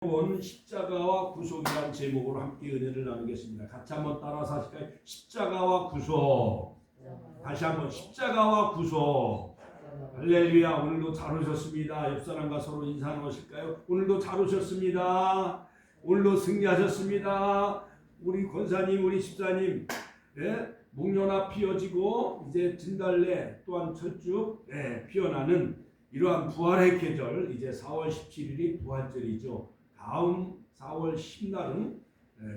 본 십자가와 구속이라는 제목으로 함께 은혜를 나누겠습니다. 같이 한번 따라서 하실까요? 십자가와 구속. 다시 한번 십자가와 구속. 할렐루야. 오늘도 잘 오셨습니다. 옆 사람과 서로 인사 나누실까요? 오늘도 잘 오셨습니다. 오늘도 승리하셨습니다. 우리 권사님, 우리 집사님, 목련화 피어지고 이제 진달래 또한 철쭉 피어나는 이러한 부활의 계절, 이제 4월 17일이 부활절이죠. 다음 4월 10날은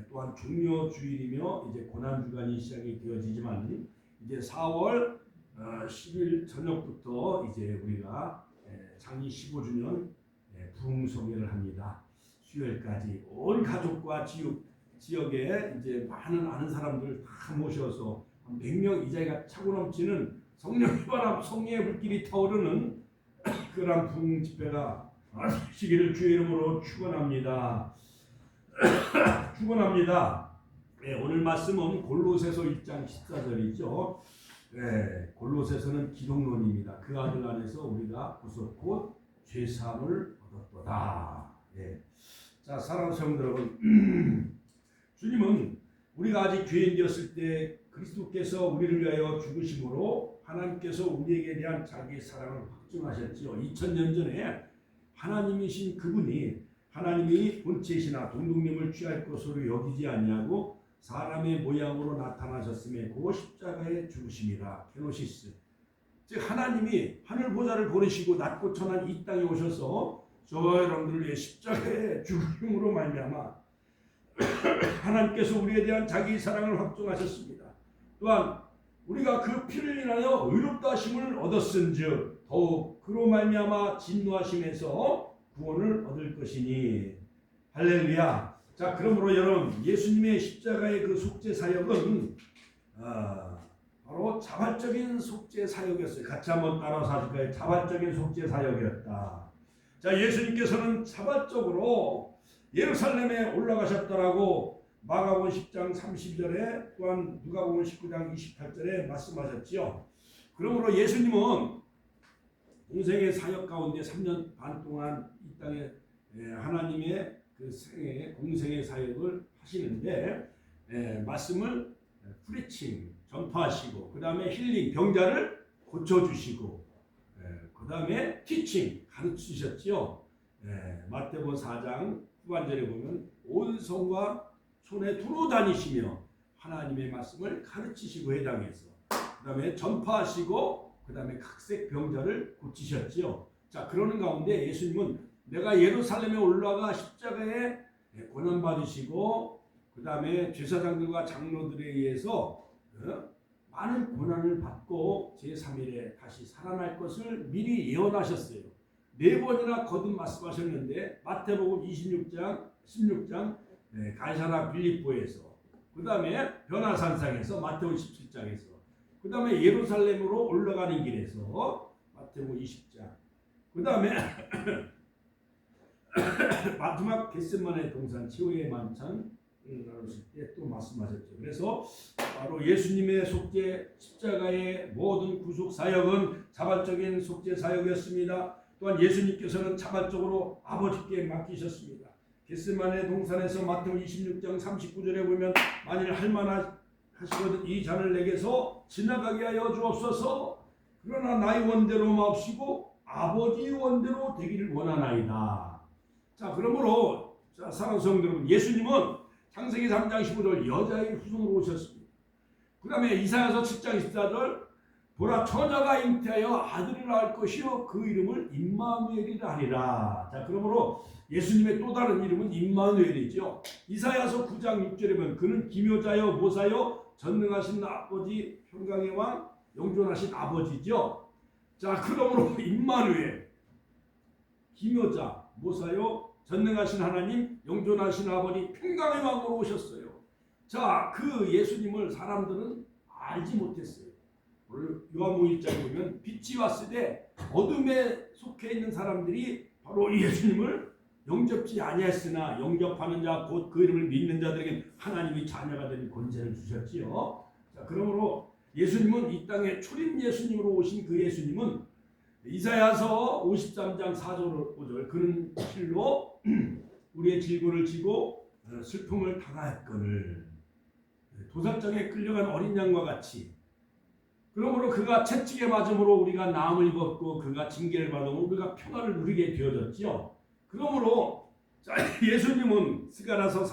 또한 종료주일이며 이제 고난주간이 시작이 되어지지만 이제 4월 10일 저녁부터 이제 우리가 장리 15주년 부흥성회를 합니다. 수요일까지 온 가족과 지역에 이제 많은 아는 사람들 다 모셔서 100명 이 자리가 차고 넘치는 성령의 바람, 성령의 불길이 타오르는 그런 부흥 집회가 시기를 주의 이름으로 축원합니다. 축원합니다. 오늘 말씀은 골로새서 1장 14절이죠. 골로새서는 기독론입니다. 그 아들 안에서 우리가 구속 곧 죄사함을 얻었도다. 자, 사랑하는 성도 여러분, 주님은 우리가 아직 죄인되었을 때 그리스도께서 우리를 위하여 죽으심으로 하나님께서 우리에게 대한 자기의 사랑을 확증하셨지요. 2000년 전에 하나님이신 그분이 하나님이 본체시나 동독님을 취할 것으로 여기지 아니하고 사람의 모양으로 나타나셨음에 그 십자가에 죽으심이라. 케노시스. 즉 하나님이 하늘 보좌를 버리시고 낮고 천한 이 땅에 오셔서 저 여러분들을 위해 십자가에 죽으심으로 말미암아 하나님께서 우리에 대한 자기 사랑을 확증하셨습니다. 또한 우리가 그 피를 인하여 의롭다 하심을 얻었은즉 더욱 그로 말미암아 진노하심에서 구원을 얻을 것이니. 할렐루야. 자, 그러므로 여러분, 예수님의 십자가의 그 속죄 사역은 바로 자발적인 속죄 사역이었어요. 같이 한번 따라서 하실까요? 자발적인 속죄 사역이었다. 자, 예수님께서는 자발적으로 예루살렘에 올라가셨다라고 마가복음 10장 30절에 또한 누가복음 19장 28절에 말씀하셨지요. 그러므로 예수님은 공생의 사역 가운데 3년 반 동안 이 땅에 하나님의 그 생애 공생의 사역을 하시는데 말씀을 프리칭 전파하시고 그 다음에 힐링 병자를 고쳐주시고 그 다음에 티칭 가르치셨지요. 마태복음 4장 후반절에 보면 온 성과 손에 두루 다니시며 하나님의 말씀을 가르치시고 해당해서 그 다음에 전파하시고 그 다음에 각색 병자를 고치셨지요. 자, 그러는 가운데 예수님은 내가 예루살렘에 올라가 십자가에 고난받으시고 그 다음에 제사장들과 장로들에 의해서 많은 고난을 받고 제3일에 다시 살아날 것을 미리 예언하셨어요. 4번이나 거듭 말씀하셨는데 마태복음 26장 16장 가이사랴 빌립보에서 그 다음에 변화산상에서 마태복음 17장에서 그 다음에 예루살렘으로 올라가는 길에서 마태복음 20장 그 다음에 마지막 겟세마네 동산 최후의 만찬 나누실 때 또 말씀하셨죠. 그래서 바로 예수님의 속죄 십자가의 모든 구속 사역은 자발적인 속죄 사역이었습니다. 또한 예수님께서는 자발적으로 아버지께 맡기셨습니다. 겟세마네 동산에서 마태복음 26장 39절에 보면 만일 할만하시거든 이 잔을 내게서 지나가게 하여 주옵소서. 그러나 나의 원대로 마옵시고 아버지 원대로 되기를 원하나이다. 자, 그러므로 자, 사랑하는 성도 여러분, 예수님은 창세기 3장 15절 여자의 후손으로 오셨습니다. 그 다음에 이사야서 7장 14절 보라 처녀가 잉태하여 아들을 낳을 것이요 그 이름을 임마누엘이라 하리라. 자, 그러므로 예수님의 또 다른 이름은 임마누엘이죠. 이사야서 9장 6절에 보면 그는 기묘자여 모사여 전능하신 아버지 평강의 왕 영존하신 아버지죠. 자, 그러므로 임마누엘 기묘자 모사여 전능하신 하나님 영존하신 아버지 평강의 왕으로 오셨어요. 자, 그 예수님을 사람들은 알지 못했어요. 요한복음 1장에 보면 빛이 왔을 때 어둠에 속해 있는 사람들이 바로 예수님을 영접지 아니했으나 영접하는 자 곧 그 이름을 믿는 자들에게 하나님이 자녀가 되는 권세를 주셨지요. 자, 그러므로 예수님은 이 땅에 초림 예수님으로 오신 그 예수님은 이사야서 53장 4절 5절 그는 실로 우리의 질고를 지고 슬픔을 당하였거늘 도살장에 끌려간 어린 양과 같이 그러므로 그가 채찍에 맞음으로 우리가 나음을 입었고 그가 징계를 받음으로 우리가 평안을 누리게 되어졌지요. 그러므로 예수님은 스가랴서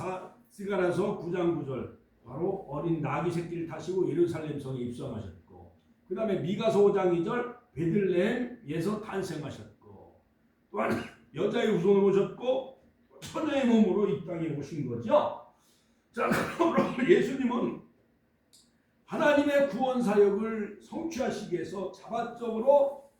9장 9절 바로 어린 나귀 새끼를 타시고 예루살렘 성에 입성하셨고 그 다음에 미가서 5장 2절 베들레헴에서 탄생하셨고 또한 여자의 후손으로 오셨고 처녀의 몸으로 이 땅에 오신 거죠. 자, 그러므로 예수님은 하나님의 구원 사역을 성취하시기 위해서 자발적으로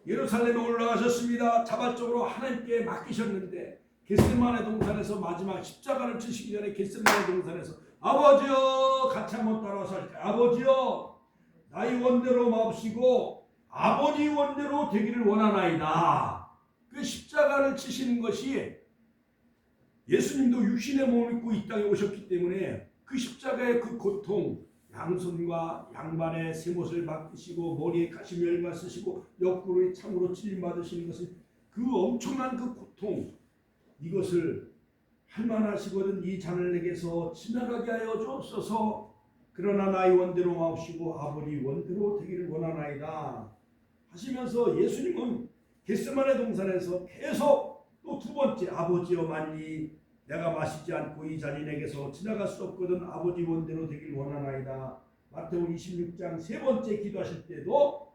예루살렘에 올라가셨습니다. 자발적으로 하나님께 맡기셨는데 겟세마네 동산에서 마지막 십자가를 치시기 전에 겟세마네 동산에서 아버지여 같이 한번 따라서 할까요? 아버지여 나의 원대로 마옵시고 아버지 원대로 되기를 원하나이다. 그 십자가를 치시는 것이 예수님도 육신의 몸을 입고 이 땅에 오셨기 때문에 그 십자가의 그 고통 양손과 양발에 세못을 박으시고 머리에 가시멸과 쓰시고 옆구리에 창으로 찔림받으시는 것은 그 엄청난 그 고통 이것을 할만하시거든 이 잔을 내게서 지나가게 하여 주옵소서. 그러나 나의 원대로 마옵시고 아버지 원대로 되기를 원하나이다 하시면서 예수님은 겟세마네 동산에서 계속 또 두 번째 아버지여 만일 내가 마시지 않고 이 잔이 내게서 지나갈 수 없거든 아버지 원대로 되길 원하나이다. 마태복음 26장 세 번째 기도하실 때도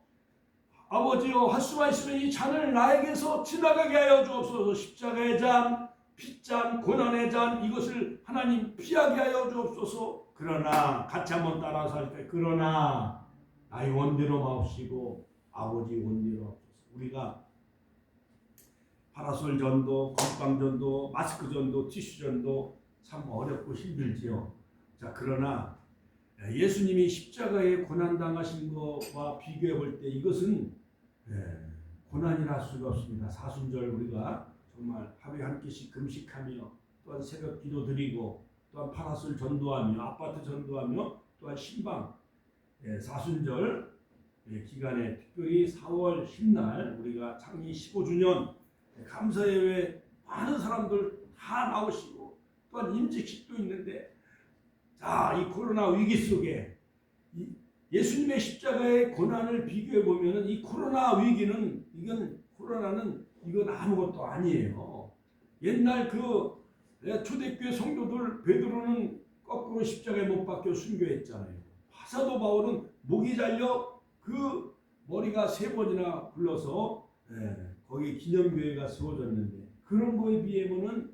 아버지여 할 수만 있으면 이 잔을 나에게서 지나가게 하여 주옵소서. 십자가의 잔, 핏잔, 고난의 잔 이것을 하나님 피하게 하여 주옵소서. 그러나 같이 한번 따라서 할까요? 그러나 나의 원대로 마옵시고 아버지 원대로 하옵소서. 우리가 파라솔 전도, 건강 전도, 마스크 전도, 티슈 전도 참 어렵고 힘들지요. 자, 그러나 예수님이 십자가에 고난 당하신 것과 비교해 볼 때 이것은 고난이라 할 수가 없습니다. 사순절 우리가 정말 하루에 한 끼씩 금식하며 또한 새벽 기도 드리고 또한 파라솔 전도하며 아파트 전도하며 또한 신방 사순절 기간에 특별히 4월 10날 우리가 창립 15주년 감사예외 많은 사람들 다 나오시고 또한 임직식도 있는데 자, 이 코로나 위기 속에 예수님의 십자가의 고난을 비교해 보면은 이 코로나 위기는 코로나는 아무것도 아니에요. 옛날 그 초대교회 성도들 베드로는 거꾸로 십자가에 못 박혀 순교했잖아요. 사도 바울은 목이 잘려 그 머리가 3번이나 굴러서 거기 기념교회가 세워졌는데 그런 거에 비하면은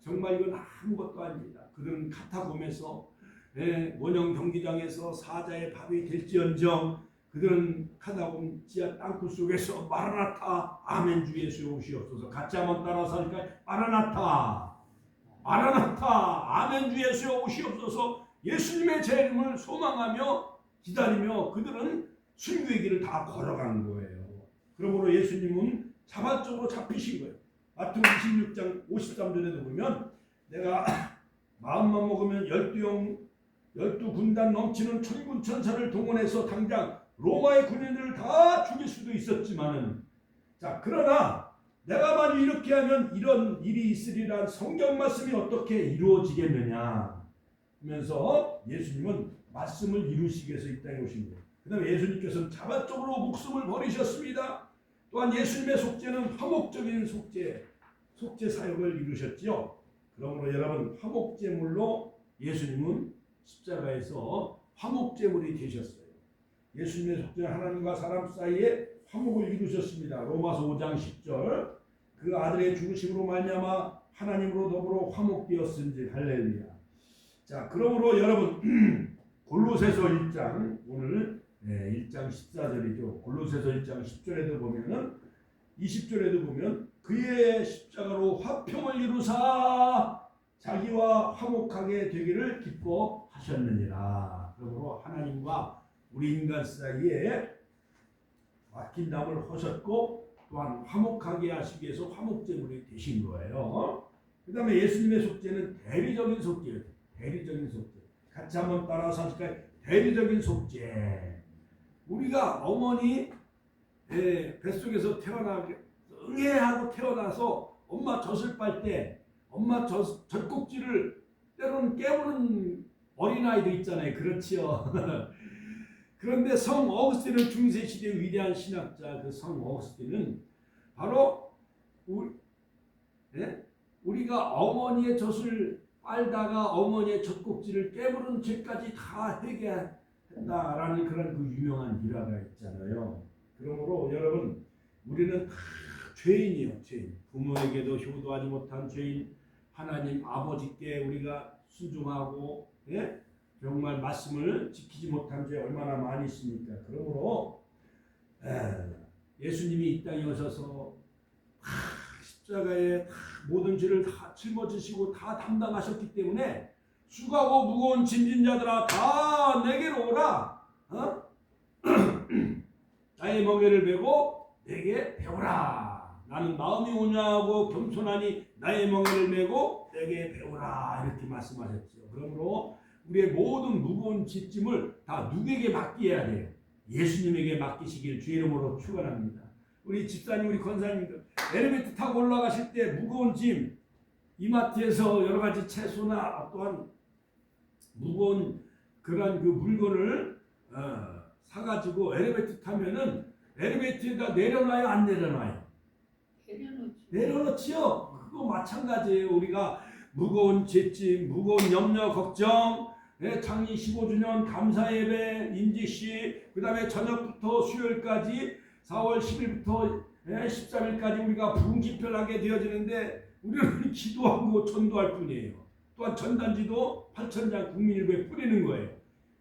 정말 이건 아무것도 아닙니다. 그들은 카타콤에서 원형 경기장에서 사자의 밥이 될지언정 그들은 카타콤 지하 땅굴 속에서 마라나타 아멘 주 예수 오시옵소서. 같이 한번 따라서 할까요? 마라나타 마라나타 아멘 주 예수 오시옵소서. 예수님의 재림을 소망하며 기다리며 그들은 순교의 길을 다 걸어간 거예요. 그러므로 예수님은 자발적으로 잡히신 거예요. 마태복음 26장 53절에도 보면 내가 마음만 먹으면 12군단 넘치는 천군 천사를 동원해서 당장 로마의 군인들을 다 죽일 수도 있었지만은 자 그러나 내가 만일 이렇게 하면 이런 일이 있으리란 성경 말씀이 어떻게 이루어지겠느냐 하면서 예수님은 말씀을 이루시기 위해서 이 땅에 오신 거예요. 그 다음에 예수님께서는 자발적으로 목숨을 버리셨습니다. 또한 예수님의 속죄는 화목적인 속죄 사역을 이루셨지요. 그러므로 여러분 화목제물로 예수님은 십자가에서 화목제물이 되셨어요. 예수님의 속죄는 하나님과 사람 사이에 화목을 이루셨습니다. 로마서 5장 10절 그 아들의 죽으심으로 말미암아 하나님으로 더불어 화목되었은지 할렐루야. 자 그러므로 여러분 골로새서 1장 오늘 1장 14절이죠. 골로새서 1장 10절에도 보면은 20절에도 보면 그의 십자가로 화평을 이루사 자기와 화목하게 되기를 기뻐하셨느니라. 그러므로 하나님과 우리 인간 사이에 맡긴담을 하셨고 또한 화목하게 하시기 위해서 화목제물이 되신 거예요. 그 다음에 예수님의 속죄는 대리적인 속죄예요. 대리적인 속죄. 같이 한번 따라서 하실까요? 대리적인 속죄. 우리가 어머니 뱃속에서 응애하고 태어나서 엄마 젖을 빨 때 엄마 젖꼭지를 때로는 깨무는 어린아이도 있잖아요. 그렇지요. 그런데 성 어거스틴은 중세 시대의 위대한 신학자 그 성 어거스틴은 바로 우리가 어머니의 젖을 빨다가 어머니의 젖꼭지를 깨무는 죄까지 다 회개했다라는 그런 그 유명한 일화가 있잖아요. 그러므로 여러분 우리는 다 죄인이요, 죄인. 부모에게도 효도하지 못한 죄인, 하나님 아버지께 우리가 순종하고 정말 말씀을 지키지 못한 죄 얼마나 많이 있습니까? 그러므로 예수님이 이 땅에 오셔서 십자가에 모든 죄를 다 짊어지시고 다 담당하셨기 때문에 수고하고 무거운 짐진 자들아 다 내게로 오라. 나의 멍에를 메고 내게 배우라. 나는 마음이 온유하고 겸손하니 나의 멍에를 메고 내게 배우라. 이렇게 말씀하셨죠. 그러므로 우리의 모든 무거운 짐을 다 누구에게 맡겨야 돼요? 예수님에게 맡기시길 주의 이름으로 축원합니다. 우리 집사님, 우리 권사님들 엘리베이터 타고 올라가실 때 무거운 짐, 이마트에서 여러 가지 채소나 또한 무거운 그런 그 물건을 사가지고 엘리베이터 타면은 엘리베이터에다 내려놔요, 안 내려놔요? 내려놓지요. 그거 마찬가지예요. 우리가 무거운 죄짐, 무거운 염려, 걱정, 창립 15주년 감사 예배, 임직식, 그 다음에 저녁부터 수요일까지 4월 10일부터 13일까지 우리가 부흥집회를 하게 되어지는데 우리는 기도하고 전도할 뿐이에요. 또한 전단지도 8,000장 국민일보에 뿌리는 거예요.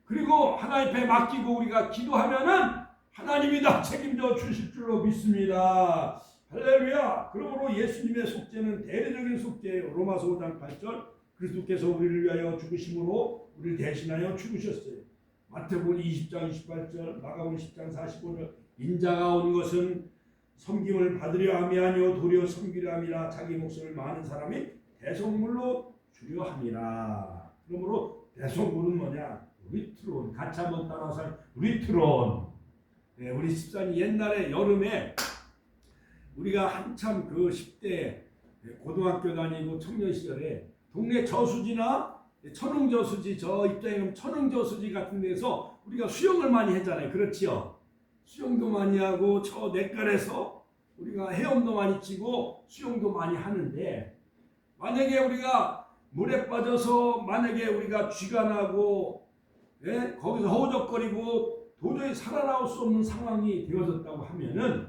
그리고 하나님 앞에 맡기고 우리가 기도하면은 하나님이 다 책임져 주실 줄로 믿습니다. 할렐루야. 그러므로 예수님의 속죄는 대대적인 속죄예요. 로마서 5장 8절 그리스도께서 우리를 위하여 죽으심으로 우리를 대신하여 죽으셨어요. 마태복음 20장 28절 마가복음 10장 45절 인자가 온 것은 섬김을 받으려 함이 아니요 도리어 섬기려 함이라 자기 목숨을 많은 사람이 대속물로 주려 함이라. 그러므로 대속물은 뭐냐? 리트론. 같이 한번 따라서 리트론. 우리 집사님 옛날에 여름에 우리가 한참 그 10대 고등학교 다니고 청년 시절에 동네 저수지나 천흥저수지 저 입장에 가면 천흥저수지 같은 데서 우리가 수영을 많이 했잖아요. 그렇지요? 수영도 많이 하고 저 냇가에서 우리가 헤엄도 많이 치고 수영도 많이 하는데 만약에 우리가 물에 빠져서 만약에 우리가 쥐가 나고 거기서 허우적거리고 도저히 살아나올 수 없는 상황이 되어졌다고 하면은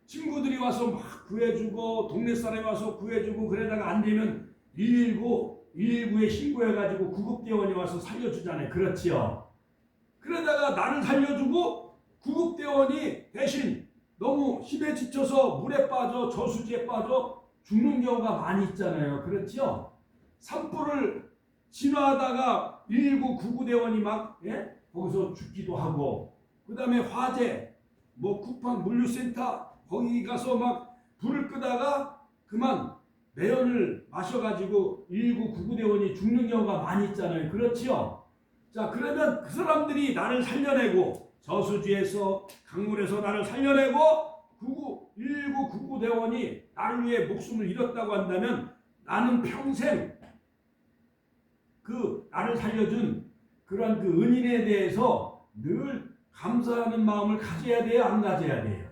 친구들이 와서 막 구해주고 동네 사람이 와서 구해주고 그러다가 안 되면 119에 신고해가지고 구급대원이 와서 살려주잖아요. 그렇지요? 그러다가 나를 살려주고 구급대원이 대신 너무 힘에 지쳐서 물에 빠져 저수지에 빠져 죽는 경우가 많이 있잖아요. 그렇죠? 산불을 진화하다가 119 구급대원이 막 거기서 죽기도 하고 그 다음에 화재 쿠팡 물류센터 거기 가서 막 불을 끄다가 그만 매연을 마셔가지고 119 구급대원이 죽는 경우가 많이 있잖아요. 그렇지요? 자, 그러면 그 사람들이 나를 살려내고 저수지에서 강물에서 나를 살려내고 119 구급대원이 나를 위해 목숨을 잃었다고 한다면 나는 평생 그 나를 살려준 그런 그 은인에 대해서 늘 감사하는 마음을 가져야 돼요? 안 가져야 돼요?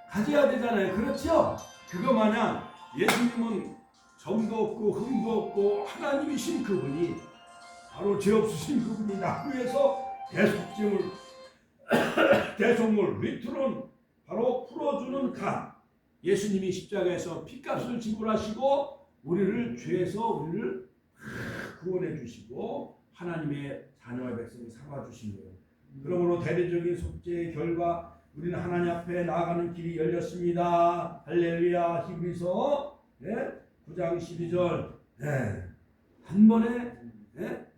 가져야 되잖아요. 그렇죠? 그거 마냥 예수님은 정도 없고 흠도 없고 하나님이신 그분이 바로 죄 없으신 그분이 나를 위해서 대속물 리트론 바로 풀어주는 간 예수님이 십자가에서 피값을 지불하시고 우리를 죄에서 우리를 구원해 주시고 하나님의 자녀와 백성이 삼아 주신 거예요. 그러므로 대대적인 속죄의 결과 우리는 하나님 앞에 나아가는 길이 열렸습니다. 할렐루야. 히브리서 9장 12절 한 번에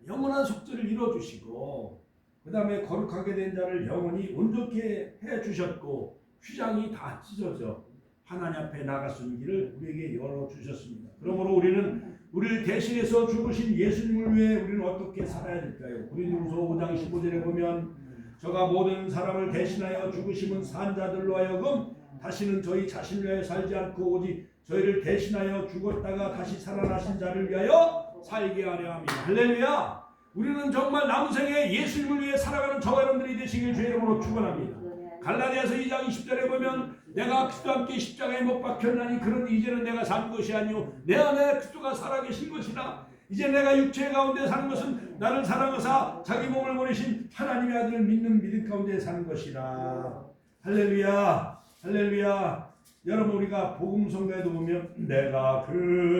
영원한 속죄를 이루어주시고 그 다음에 거룩하게 된 자를 영원히 온전케 해주셨고 휘장이 다 찢어져 하나님 앞에 나갈 수 있는 길을 우리에게 열어주셨습니다. 그러므로 우리는 우리를 대신해서 죽으신 예수님을 위해 우리는 어떻게 살아야 될까요? 고린도후서 5장 15절에 보면 저가 모든 사람을 대신하여 죽으심은 산 자들로 하여금 다시는 저희 자신을 위해 살지 않고 오직 저희를 대신하여 죽었다가 다시 살아나신 자를 위하여 살게 하려 합니다. 할렐루야. 우리는 정말 남생에 예수님을 위해 살아가는 저와 여러분들이 되시길 주의 이름으로 축원합니다. 갈라디아서 2장 20절에 보면 내가 그리스도와 함께 십자가에 못 박혔나니 그러니 이제는 내가 산 것이 아니요 내 안에 그리스도가 살아계신 것이라. 이제 내가 육체 가운데 사는 것은 나를 사랑하사 자기 몸을 보내신 하나님의 아들을 믿는 믿음 가운데 사는 것이라. 할렐루야. 할렐루야. 여러분 우리가 복음 성가에도 보면 내가 그리스도와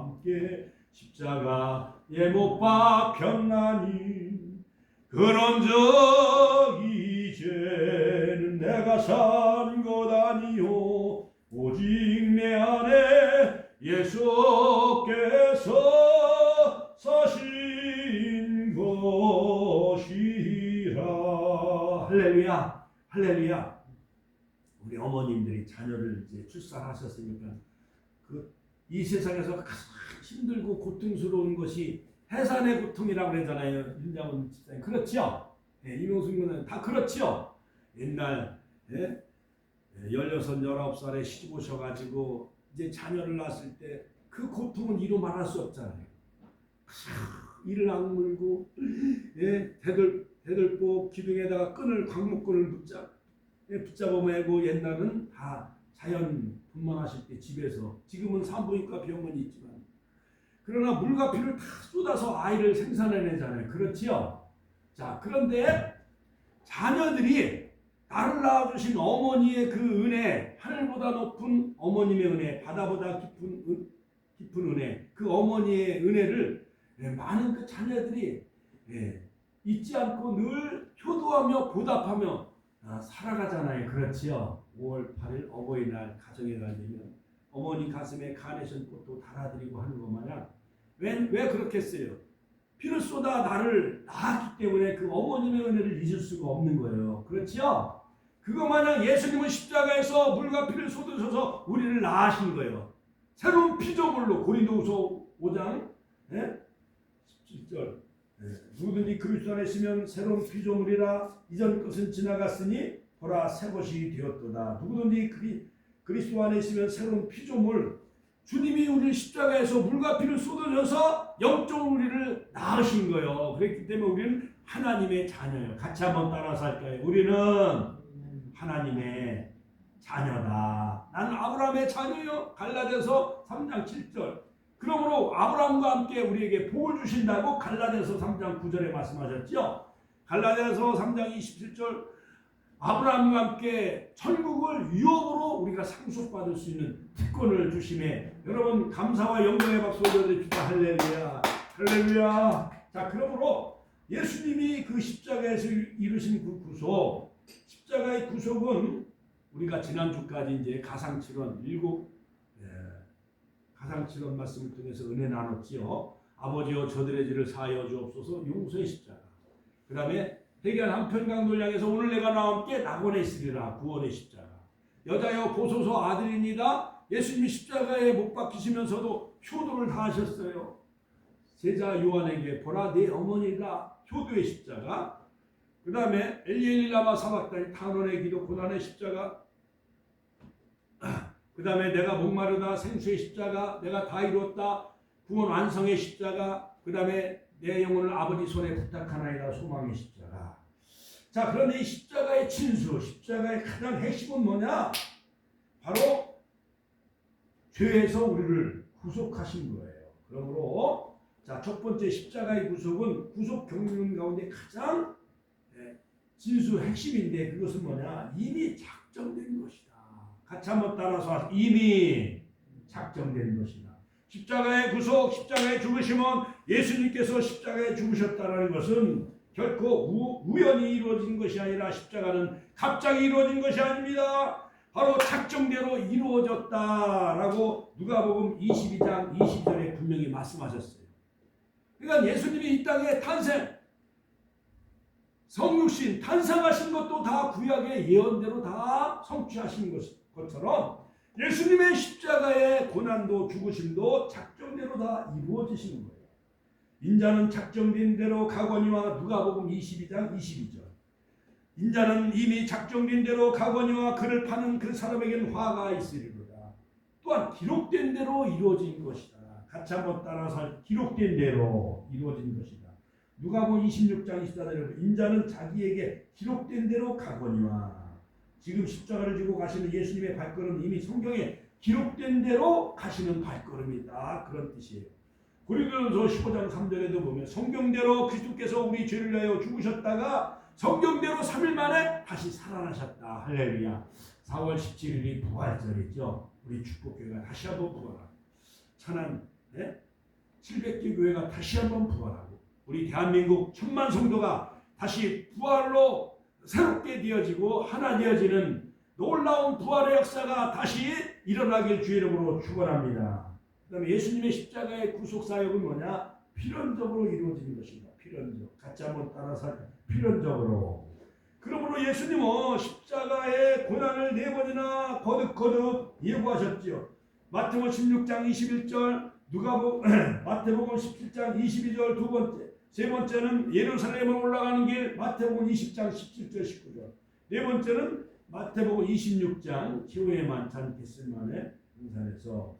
함께 십자가에 못 박혔나니 그런즉 이제는 내가 산 것 아니요 오직 내 안에 예수께서 사신 것이라. 할렐루야. 할렐루야. 우리 어머님들이 자녀를 이제 출산하셨으니까 이 세상에서 가장 힘들고 고통스러운 것이 해산의 고통이라고 그러잖아요. 윤장훈 집사님 그렇죠? 예, 이명숙 군은 다 그렇죠? 옛날 16, 19살에 시집 오셔가지고 이제 자녀를 낳았을 때 그 고통은 이루 말할 수 없잖아요. 이를 악물고 대들보 기둥에다가 광목끈을 붙잡아 매고 옛날은 다 자연 분만하실 때 집에서 지금은 산부인과 병원이 있지만 그러나 물과 피를 다 쏟아서 아이를 생산해내잖아요. 그렇지요? 자, 그런데 자녀들이 나를 낳아주신 어머니의 그 은혜, 하늘보다 높은 어머님의 은혜, 바다보다 깊은 은혜, 그 어머니의 은혜를 많은 그 자녀들이 잊지 않고 늘 효도하며 보답하며 살아가잖아요. 그렇지요? 5월 8일 어버이날 가정의 날 되면 어머니 가슴에 카네이션 꽃도 달아드리고 하는 것 마냥 왜 그렇겠어요? 피를 쏟아 나를 낳았기 때문에 그 어머님의 은혜를 잊을 수가 없는 거예요. 그렇지요? 그거 마냥 예수님은 십자가에서 물과 피를 쏟으셔서 우리를 낳으신 거예요. 새로운 피조물로. 고린도후서 5장 17절 누구든지 그리스도 안에 있으면 새로운 피조물이라 이전 것은 지나갔으니 보라 새 것이 되었도다. 누구든지 그리스도 안에 있으면 새로운 피조물. 주님이 우리를 십자가에서 물과 피를 쏟으셔서 영적으로 우리를 낳으신 거예요. 그렇기 때문에 우리는 하나님의 자녀예요. 같이 한번 따라서 할까요? 우리는 하나님의 자녀다. 나는 아브라함의 자녀요. 갈라디아서 3장 7절. 그러므로 아브라함과 함께 우리에게 복을 주신다고 갈라디아서 3장 9절에 말씀하셨죠. 갈라디아서 3장 27절 아브라함과 함께 천국을 유업으로 우리가 상속받을 수 있는 특권을 주심에 여러분 감사와 영광의 박수 올려드립시다. 할렐루야. 할렐루야. 자, 그러므로 예수님이 그 십자가에서 이루신 그 구속, 십자가의 구속은 우리가 지난주까지 이제 가상칠언 가상칠언 말씀을 통해서 은혜 나눴지요. 아버지여 저들의 죄를 사하여 주옵소서. 용서의 십자가. 그 다음에 해결 한편강도를 향해서 오늘 내가 나와 함께 낙원에 있으리라. 구원의 십자가. 여자여 보소서 아들입니다. 예수님이 십자가에 못 박히시면서도 효도를 다하셨어요. 제자 요한에게 보라 내 어머니라. 효도의 십자가. 그 다음에 엘리엘리 라마 사박다니 탄원의 기도 고난의 십자가. 그 다음에 내가 목마르다 생수의 십자가. 내가 다 이뤘다 구원 완성의 십자가. 그 다음에 내 영혼을 아버지 손에 부탁하나이다 소망의 십자가. 자, 그런데 이 십자가의 진수, 십자가의 가장 핵심은 뭐냐? 바로 죄에서 우리를 구속하신 거예요. 그러므로 자, 첫 번째 십자가의 구속은 구속 경륜 가운데 가장 진수 핵심인데 그것은 뭐냐? 이미 작정된 것이다. 같이 한번 따라서 이미 작정된 것이다. 십자가의 구속, 십자가의 죽으심은 예수님께서 십자가에 죽으셨다는 것은 결코 우연히 이루어진 것이 아니라 십자가는 갑자기 이루어진 것이 아닙니다. 바로 작정대로 이루어졌다라고 누가복음 22장 20절에 분명히 말씀하셨어요. 그러니까 예수님이 이 땅에 성육신 탄생하신 것도 다 구약의 예언대로 다 성취하신 것처럼 예수님의 십자가의 고난도 죽으심도 작정대로 다 이루어지시는 거예요. 인자는 작정된 대로 가거니와 누가복음 22장 22절. 인자는 이미 작정된 대로 가거니와 그를 파는 그 사람에게는 화가 있으리로다. 또한 기록된 대로 이루어진 것이다. 같이 한번 따라서 기록된 대로 이루어진 것이다. 누가복음 26장 24절에 인자는 자기에게 기록된 대로 가거니와, 지금 십자가를 지고 가시는 예수님의 발걸음은 이미 성경에 기록된 대로 가시는 발걸음이다. 그런 뜻이에요. 고린도전서 15장 3절에도 보면 성경대로 그리스도께서 우리 죄를 위하여 죽으셨다가 성경대로 3일 만에 다시 살아나셨다. 할렐루야. 4월 17일이 부활절이죠. 우리 축복교회가 다시 한번 부활하고, 천안 700개 교회가 다시 한번 부활하고, 우리 대한민국 1000만 성도가 다시 부활로 새롭게 되어지고 하나 되어지는 놀라운 부활의 역사가 다시 일어나길 주의 이름으로 축원합니다. 그 다음에 예수님의 십자가의 구속사역은 뭐냐? 필연적으로 이루어지는 것입니다. 필연적. 같이 한번 따라서 필연적으로. 그러므로 예수님은 십자가의 고난을 4번이나 거듭거듭 예고하셨지요. 마태복음 16장 21절, 마태복음 17장 22절 두 번째, 세 번째는 예루살렘으로 올라가는 길 마태복음 20장 17절 19절, 네 번째는 마태복음 26장 기후의 만찬 겟세마네 동산에서.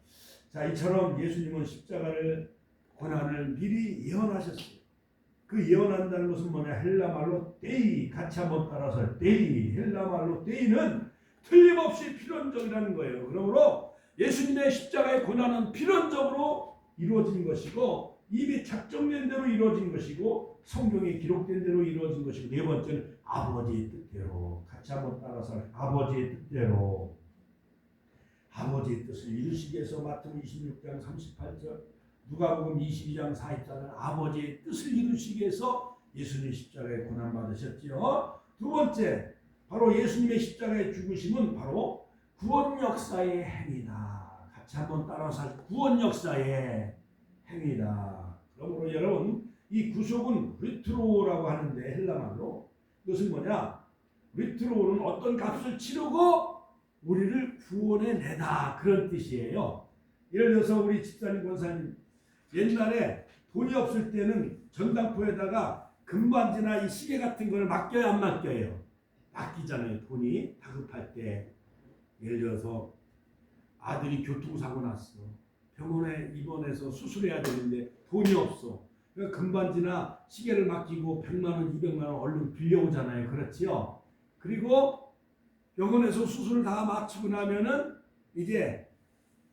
자, 이처럼 예수님은 십자가를 고난을 미리 예언하셨어요. 그 예언한다는 것은 뭐냐? 헬라말로 데이. 같이 한번 따라서 데이. 헬라말로 데이는 틀림없이 필연적이라는 거예요. 그러므로 예수님의 십자가의 고난은 필연적으로 이루어진 것이고, 이미 작정된 대로 이루어진 것이고, 성경에 기록된 대로 이루어진 것이고, 네 번째는 아버지의 뜻대로. 같이 한번 따라서 아버지의 뜻대로. 아버지의 뜻을 이루시기 위해서 마태복음 26장 38절, 누가복음 22장 44절 아버지의 뜻을 이루시기 위해서 예수님의 십자가에 고난받으셨지요. 두 번째, 바로 예수님의 십자가의 죽으심은 바로 구원 역사의 행위다. 같이 한번 따라서 구원 역사의 행위다. 그러므로 여러분, 이 구속은 리트로라고 하는데 헬라말로 이것은 뭐냐? 리트로는 어떤 값을 치르고 우리를 구원해 내다, 그런 뜻이에요. 예를 들어서 우리 집사님 권사님 옛날에 돈이 없을 때는 전당포에다가 금반지나 이 시계 같은 걸 맡겨요, 안 맡겨요? 맡기잖아요. 돈이 다급할 때. 예를 들어서 아들이 교통사고 났어. 병원에 입원해서 수술해야 되는데 돈이 없어. 그러니까 금반지나 시계를 맡기고 100만 원, 200만 원 얼른 빌려오잖아요. 그렇지요? 그리고 병원에서 수술을 다 마치고 나면은 이제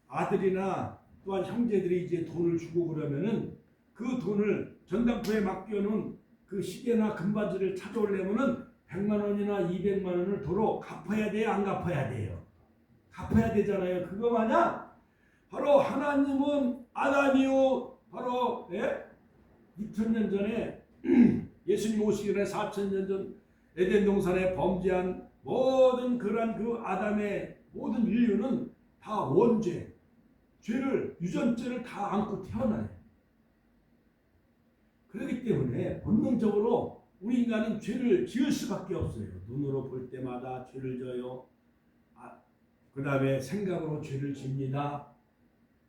아들이나 또한 형제들이 이제 돈을 주고 그러면은 그 돈을 전당포에 맡겨놓은 그 시계나 금반지를 찾아오려면은 100만 원이나 200만 원을 도로 갚아야 돼요? 안 갚아야 돼요? 갚아야 되잖아요. 그거 마냥 바로 하나님은 아담이요, 바로 2000년 전에 예수님 오시기 전에 4000년 전 에덴 동산에 범죄한 모든 그러한 그 아담의 모든 인류는 다 원죄, 죄를, 유전죄를 다 안고 태어나요. 그렇기 때문에 본능적으로 우리 인간은 죄를 지을 수밖에 없어요. 눈으로 볼 때마다 죄를 져요. 그 다음에 생각으로 죄를 집니다.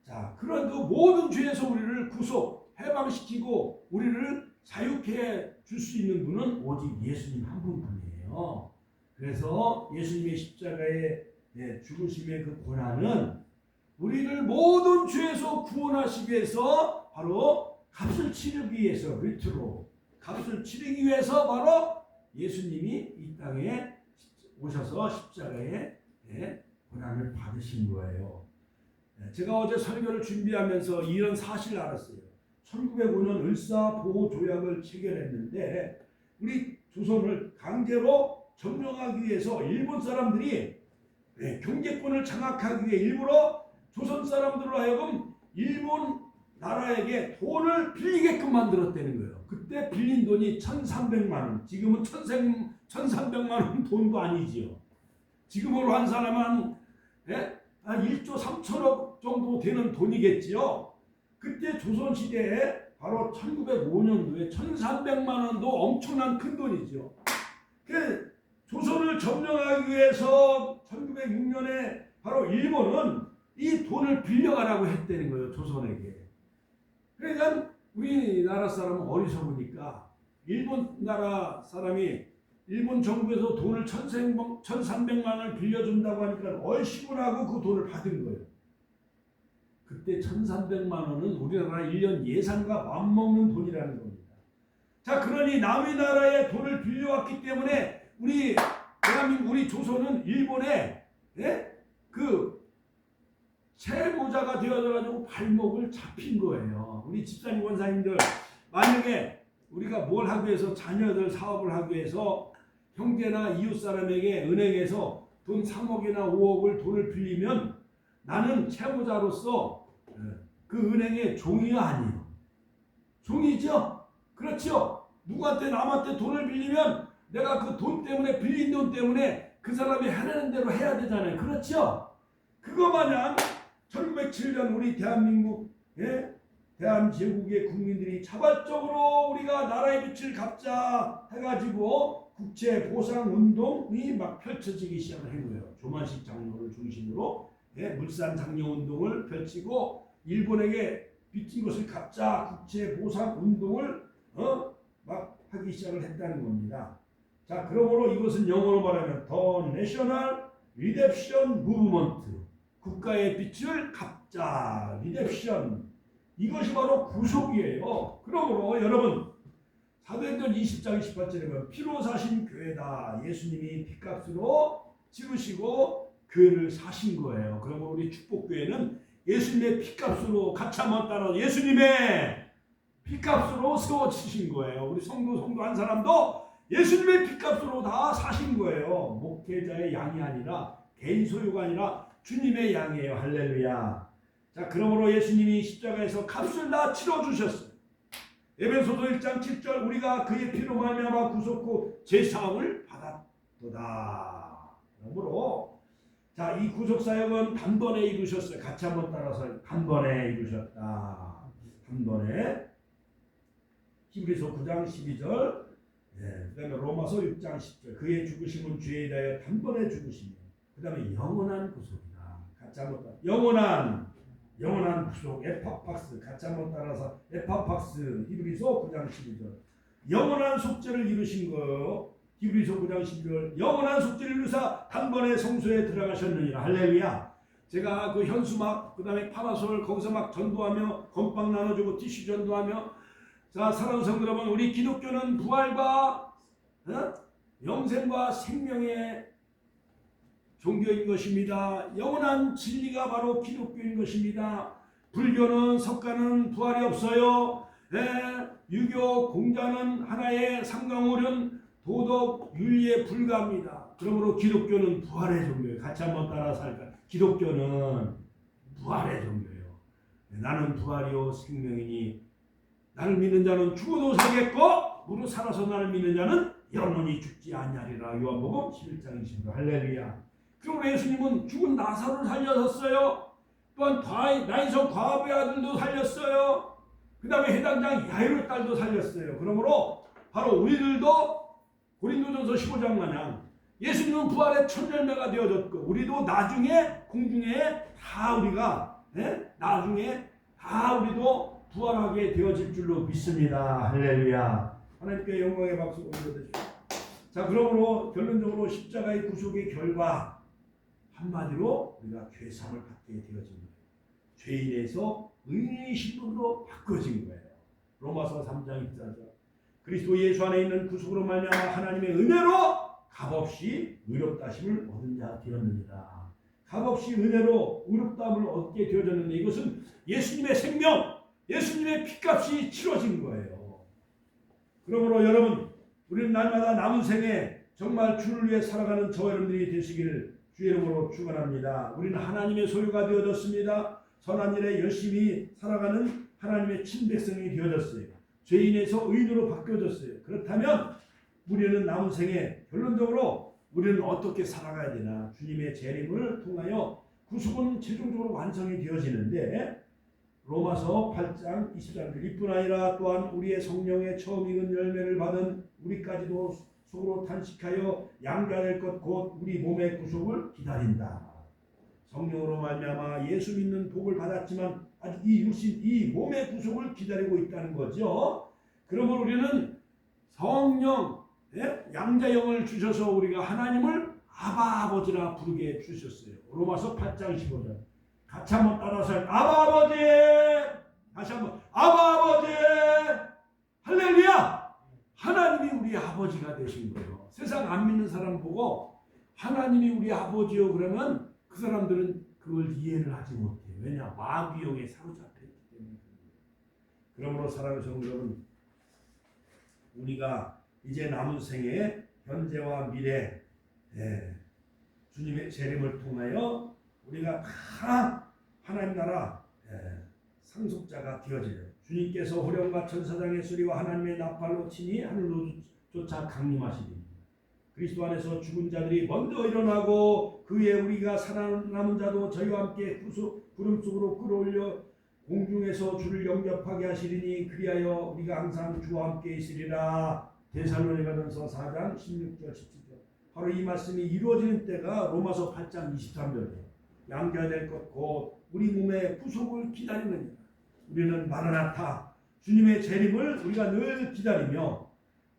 자, 그런 그 모든 죄에서 우리를 구속, 해방시키고 우리를 자유케 줄 수 있는 분은 오직 예수님 한 분뿐이에요. 그래서 예수님의 십자가의 죽으심의 그 고난은 우리를 모든 죄에서 구원하시기 위해서, 바로 값을 치르기 위해서, 리트로 값을 치르기 위해서 바로 예수님이 이 땅에 오셔서 십자가에 고난을 받으신 거예요. 제가 어제 설교를 준비하면서 이런 사실을 알았어요. 1905년 을사보호조약을 체결했는데 우리 조선을 강제로 점령하기 위해서 일본 사람들이 경제권을 장악하기 위해 일부러 조선 사람들로 하여금 일본 나라에게 돈을 빌리게끔 만들었다는 거예요. 그때 빌린 돈이 1,300만 원. 지금은 1,300만 원 돈도 아니지요. 지금으로 한 사람은 한 1조 3천억 정도 되는 돈이겠지요. 그때 조선시대에 바로 1905년도에 1,300만 원도 엄청난 큰 돈이죠. 그 조선을 점령하기 위해서 1906년에 바로 일본은 이 돈을 빌려가라고 했다는 거예요, 조선에게. 그러니까 우리나라 사람은 어리석으니까 일본 나라 사람이 일본 정부에서 돈을 1,300만 원을 빌려준다고 하니까 얼씨구나고 그 돈을 받은 거예요. 그때 1,300만 원은 우리나라 1년 예산과 맞먹는 돈이라는 겁니다. 자, 그러니 남의 나라에 돈을 빌려왔기 때문에 우리 대한민국, 우리 조선은 일본에 그 채무자가 되어져가지고 발목을 잡힌 거예요. 우리 집사님 원사님들, 만약에 우리가 뭘 하기 위해서, 자녀들 사업을 하기 위해서 형제나 이웃 사람에게 은행에서 돈 3억이나 5억을 돈을 빌리면 나는 채무자로서 그 은행의 종이가 아니에요. 종이죠? 그렇죠? 누구한테 남한테 돈을 빌리면 내가 그 돈 때문에, 빌린 돈 때문에 그 사람이 하라는 대로 해야 되잖아요. 그렇죠? 그거 마냥 1907년 우리 대한민국, 대한제국의 국민들이 자발적으로 우리가 나라의 빛을 갚자 해가지고 국채보상운동이 막 펼쳐지기 시작을 한 거예요. 조만식 장로를 중심으로 물산 장려운동을 펼치고 일본에게 빚진 것을 갚자 국채보상운동을 막 하기 시작을 했다는 겁니다. 자, 그러므로 이것은 영어로 말하면 The National Redemption Movement, 국가의 빚을 갚자, 리뎀션, 이것이 바로 구속이에요. 그러므로 여러분, 사도행전 20장 28절에 보면 피로 사신 교회다. 예수님이 핏값으로 찍으시고 교회를 사신 거예요. 그러므로 우리 축복교회는 예수님의 핏값으로, 같이 한번 따라, 예수님의 핏값으로 세워지신 거예요. 우리 성도 한 사람도 예수님의 핏값으로 다 사신 거예요. 목회자의 양이 아니라, 개인 소유가 아니라 주님의 양이에요. 할렐루야. 자, 그러므로 예수님이 십자가에서 값을 다 치러주셨어요. 에베소서 1장 7절, 우리가 그의 피로 말미암아 구속고 제사함을 받았도다. 그러므로 자, 이 구속사역은 단번에 이루셨어요. 같이 한번 따라서, 단번에 이루셨다. 단번에. 히브리서 9장 12절, 그 다음에 로마서 6장 10절, 그의 죽으심은 죄에 대하여 단번에 죽으시며, 그 다음에 영원한 구속이다. 같이 한번 따라, 영원한 구속, 에파팍스, 같이 한번 따라서, 에파팍스, 히브리서 9장 12절, 영원한 속죄를 이루신 거예요. 히브리서 9장 12절, 영원한 속죄를 이루사 단번에 성소에 들어가셨느니라. 할렐루야. 제가 그 현수막, 그 다음에 파라솔, 거기서 막 전도하며 건빵 나눠주고 티슈 전도하며, 자, 사랑하는 성도 여러분, 우리 기독교는 부활과 영생과 생명의 종교인 것입니다. 영원한 진리가 바로 기독교인 것입니다. 불교는 석가는 부활이 없어요. 유교 공자는 하나의 삼강오륜 도덕 윤리에 불과합니다. 그러므로 기독교는 부활의 종교예요. 같이 한번 따라서 할까요? 기독교는 부활의 종교예요. 나는 부활이요 생명이니 나를 믿는 자는 죽어도 살겠고 무릇 살아서 나를 믿는 자는 영원히 죽지 아니하리라. 요한복음 11장 20절. 할렐루야. 그리고 예수님은 죽은 나사로를 살려셨어요. 또한 나인성 과부의 아들도 살렸어요. 그 다음에 해당장 야이로 딸도 살렸어요. 그러므로 바로 우리들도 고린도전서 15장 마냥 예수님은 부활의 첫 열매가 되어졌고, 우리도 나중에 공중에 다 우리가 나중에 다 우리도 부활하게 되어질 줄로 믿습니다. 할렐루야. 하나님께 영광의 박수 올려드립니다. 자, 그러므로 결론적으로 십자가의 구속의 결과, 한마디로 우리가 죄사함을 받게 되어진 거예요. 죄인에서 의인의 신분으로 바꿔진 거예요. 로마서 3장 24절. 그리스도 예수 안에 있는 구속으로 말미암아 하나님의 은혜로 값없이 의롭다심을 얻은 자 되었느니라. 값없이 은혜로 의롭다함을 얻게 되어졌는데, 이것은 예수님의 생명, 예수님의 핏값이 치러진 거예요. 그러므로 여러분, 우리는 날마다 남은 생에 정말 주를 위해 살아가는 저와 여러분들이 되시기를 주의 이름으로 축원합니다. 우리는 하나님의 소유가 되어졌습니다. 선한 일에 열심히 살아가는 하나님의 친백성이 되어졌어요. 죄인에서 의인으로 바뀌어졌어요. 그렇다면 우리는 남은 생에 결론적으로 우리는 어떻게 살아가야 되나? 주님의 재림을 통하여 구속은 최종적으로 완성이 되어지는데, 로마서 8장 24절, 이뿐 아니라 또한 우리의 성령의 처음 익은 열매를 받은 우리까지도 속으로 탄식하여 양자될 것 곧 우리 몸의 구속을 기다린다. 성령으로 말미암아 예수 믿는 복을 받았지만 아직 이 육신, 이 몸의 구속을 기다리고 있다는 거죠. 그러면 우리는 성령, 양자 영을 주셔서 우리가 하나님을 아바 아버지라 부르게 주셨어요. 로마서 8장 15절. 같이 한번 따라서 아바 아버지. 다시 한번 아바 아버지. 할렐루야. 하나님이 우리 아버지가 되신 거예요. 세상 안 믿는 사람 보고 하나님이 우리 아버지요 그러면 그 사람들은 그걸 이해를 하지 못해요. 왜냐? 마귀영에 사로잡혀 있기 때문에. 그러므로 사랑하는 성도 여러분, 우리가 이제 남은 생에 현재와 미래 주님의 재림을 통하여 우리가 다 하나님 나라 상속자가 되어져요. 주님께서 호령과 천사장의 소리와 하나님의 나팔로 치니 하늘로 쫓아 강림하시니 그리스도 안에서 죽은 자들이 먼저 일어나고 그에 우리가 살아남은 자도 저희와 함께 구름 속으로 끌어올려 공중에서 주를 영접하게 하시리니 그리하여 우리가 항상 주와 함께 있으리라. 데살로니가전서 4장 16절 17절. 바로 이 말씀이 이루어지는 때가 로마서 8장 23절이에요. 양자될 것 곧 우리 몸의 구속을 기다리느니라. 우리는 마라나타 주님의 재림을 우리가 늘 기다리며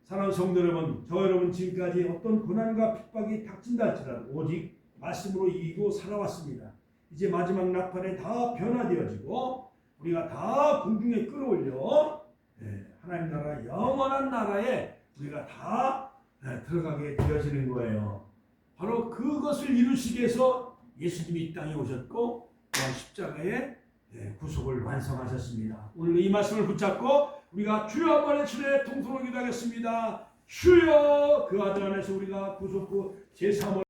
사랑하는 성도 여러분, 저 여러분 지금까지 어떤 고난과 핍박이 닥친다 할지라도 오직 말씀으로 이기고 살아왔습니다. 이제 마지막 나팔에 다 변화되어지고 우리가 다 공중에 끌어올려 하나님 나라 영원한 나라에 우리가 다 들어가게 되어지는 거예요. 바로 그것을 이루시기 위해서 예수님이 이 땅에 오셨고 또한 십자가에 구속을 완성하셨습니다. 오늘 이 말씀을 붙잡고 우리가 주여 한번 외치되 통성으로 기도하겠습니다. 주여 그 아들 안에서 우리가 구속구 제3월